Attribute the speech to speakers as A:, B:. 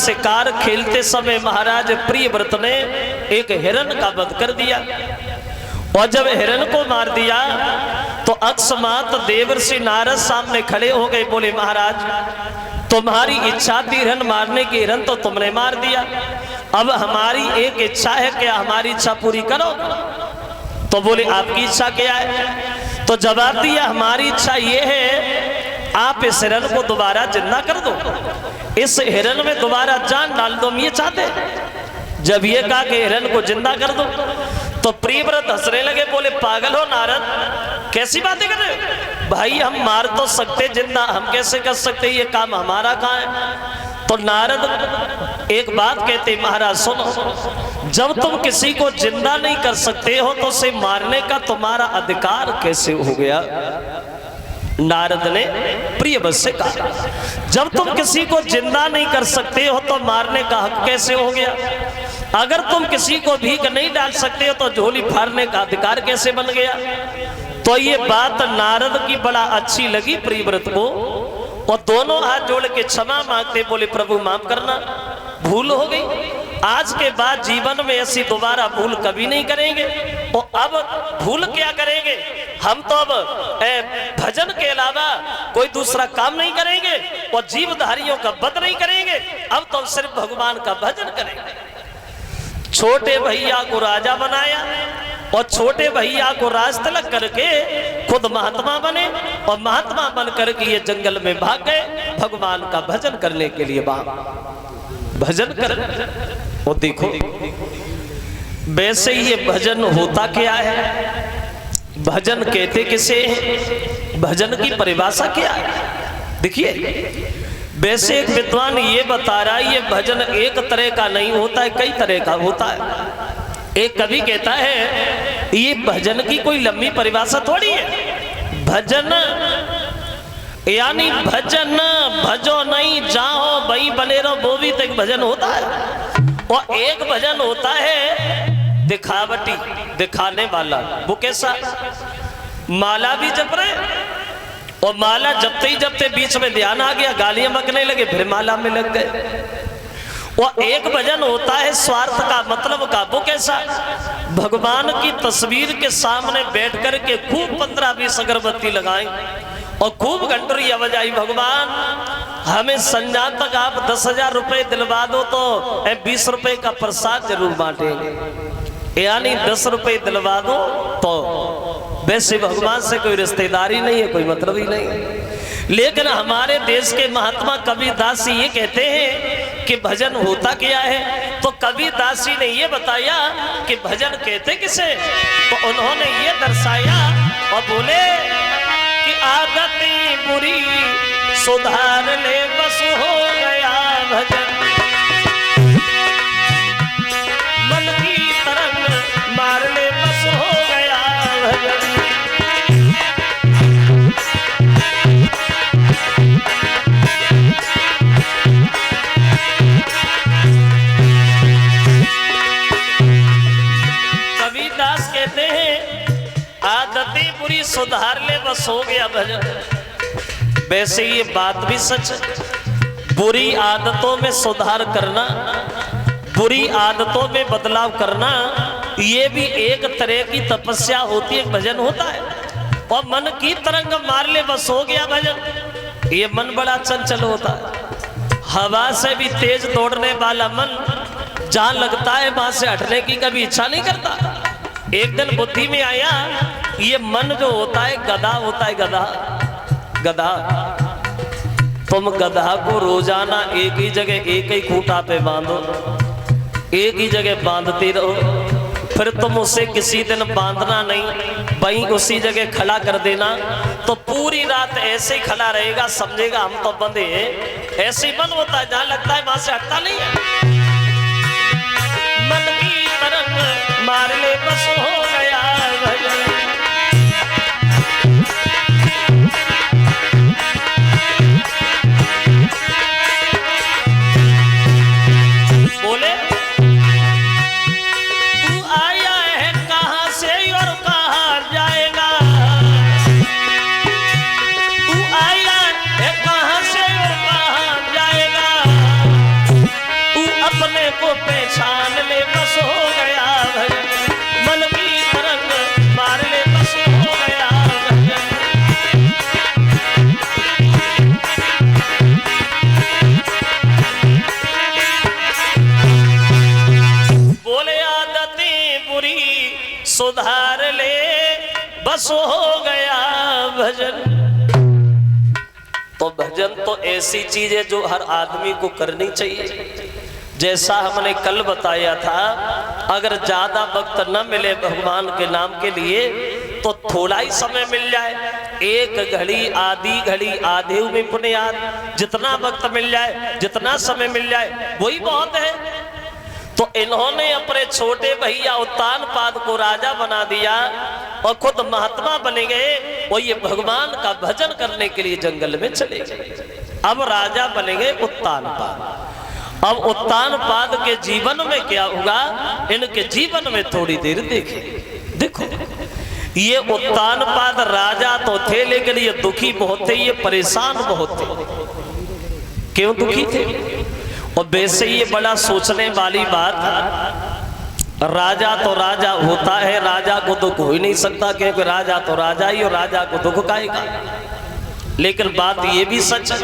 A: शिकार खेलते समय महाराज प्रियव्रत ने एक हिरण का वध कर दिया। और जब हिरण को मार दिया तो अकस्मात देवर्षि नारद सामने खड़े हो गए, बोले महाराज तुम्हारी इच्छा थी हिरण मारने की, हिरण तो तुमने मार दिया, अब हमारी एक इच्छा है, क्या हमारी इच्छा पूरी करो? तो बोले आपकी इच्छा क्या है? तो जवाब दिया हमारी इच्छा ये है आप इस हिरण को दोबारा जिंदा कर दो, इस हिरण में दोबारा जान डाल दो, हम ये चाहते। जब ये कहा कि हिरण को जिंदा कर दो तो प्रियव्रत हंसने लगे, बोले पागल हो नारद, कैसी बातें कर रहे हो? भाई हम मार तो सकते, जिंदा हम कैसे कर सकते, ये काम हमारा कहाँ है? तो नारद एक बात कहते, महाराज सुनो, जब तुम किसी को जिंदा नहीं कर सकते हो तो उसे मारने का तुम्हारा अधिकार कैसे हो गया? नारद ने प्रियव्रत से कहा, जब तुम किसी को जिंदा नहीं कर सकते हो तो मारने का हक कैसे हो गया? अगर तुम किसी को भीख नहीं डाल सकते हो तो झोली फाड़ने का अधिकार कैसे बन गया? तो ये बात नारद की बड़ा अच्छी लगी प्रियव्रत को, और दोनों हाथ जोड़ के क्षमा मांगते, बोले प्रभु माफ करना, भूल हो गई, आज के बाद जीवन में ऐसी दोबारा भूल कभी नहीं करेंगे। और अब भूल क्या करेंगे, हम तो अब भजन के अलावा कोई दूसरा काम नहीं करेंगे और जीवधारियों का वध नहीं करेंगे, अब तो सिर्फ भगवान का भजन करेंगे। छोटे भैया को राजा बनाया और छोटे भैया को राज तिलक करके खुद महात्मा बने, और महात्मा बन करके ये जंगल में भाग गए भगवान का भजन करने के लिए। भजन कर, और देखो वैसे ये भजन होता क्या है, भजन कहते किसे हैं, भजन की परिभाषा क्या है? देखिए वैसे एक विद्वान ये बता रहा है, ये भजन एक तरह का नहीं होता है, कई तरह का होता है। एक कवि कहता है ये भजन की कोई लंबी परिभाषा थोड़ी है, भजन यानी भजन भजो नहीं जाओ भाई बने रहो, वो भी तो एक भजन होता है। और एक भजन होता है दिखावटी, दिखाने वाला, वो कैसा? माला भी जप रहे और माला जपते ही जपते बीच में ध्यान आ गया, गालियां बकने लगे, फिर माला में लग गए। और एक भजन होता है स्वार्थ का, मतलब का, वो कैसा? भगवान की तस्वीर के सामने बैठ कर के खूब 15-20 अगरबत्ती लगाएं और खूब घंटरियां बजाई, भगवान हमें संध्या तक आप 10,000 रुपए दिलवा दो तो 20 रुपए का प्रसाद जरूर बांटेंगे, यानी 10 रुपए दिलवा दो तो। वैसे भगवान से कोई रिश्तेदारी नहीं है, कोई मतलब ही नहीं है। लेकिन हमारे देश के महात्मा कबीरदास ये कहते हैं कि भजन होता क्या है, तो कबीरदास ने ये बताया कि भजन कहते किसे, तो उन्होंने ये दर्शाया और बोले कि आदतें बुरी सुधार ले बस हो गया भजन, मन की तरंग मार ले बस हो गया भजन। कबीरदास कहते हैं आदतें बुरी सुधार ले बस हो गया भजन। वैसे ये बात भी सच है, बुरी आदतों में सुधार करना, बुरी आदतों में बदलाव करना, ये भी एक तरह की तपस्या होती है, भजन होता है। और मन की तरंग मार ले बस हो गया भजन, ये मन बड़ा चंचल होता है, हवा से भी तेज दौड़ने वाला मन जहां लगता है वहां से हटने की कभी इच्छा नहीं करता। एक दिन बुद्धि में आया ये मन जो होता है गधा होता है, गधा गधा, तुम गधा को रोजाना एक ही जगह एक ही खूंटा पे बांधो, एक ही जगह बांधते रहो, फिर तुम उसे किसी दिन बांधना नहीं, वहीं उसी जगह खड़ा कर देना, तो पूरी रात ऐसे ही खड़ा रहेगा, समझेगा हम तो बंधे हैं। ऐसे ही मन होता है, जहां लगता है वहां से हटता नहीं है। मन की तरंग मार ले बस हो गया भजन, बोले तू आया है कहां से और कहां जाएगा, तू आया है कहां से और कहां जाएगा, को पहचान ले बस हो गया भजन, मन की तरंग मार ले बस हो गया भजन। बोले आदतें बुरी सुधार ले बस हो गया भजन। तो भजन तो ऐसी चीज है जो हर आदमी को करनी चाहिए। जैसा हमने कल बताया था, अगर ज्यादा वक्त न मिले भगवान के नाम के लिए तो थोड़ा ही समय मिल जाए, एक घड़ी आधी घड़ी आधे में पुण्यात, जितना वक्त मिल जाए जितना समय मिल जाए वही बहुत है। तो इन्होंने अपने छोटे भैया उत्तानपाद को राजा बना दिया और खुद महात्मा बने गए और ये भगवान का भजन करने के लिए जंगल में चले गए। अब राजा बनेंगे उत्तानपाद। अब उत्तानपाद के जीवन में क्या होगा, इनके जीवन में थोड़ी देर देखें। देखो, ये उत्तानपाद राजा तो थे लेकिन ये दुखी बहुत थे, ये परेशान बहुत थे। क्यों दुखी थे? और वैसे ये बड़ा सोचने वाली बात है, राजा तो राजा होता है, राजा को दुख हो ही नहीं सकता क्योंकि राजा तो राजा ही और राजा को दुख काएगा। लेकिन बात ये भी सच है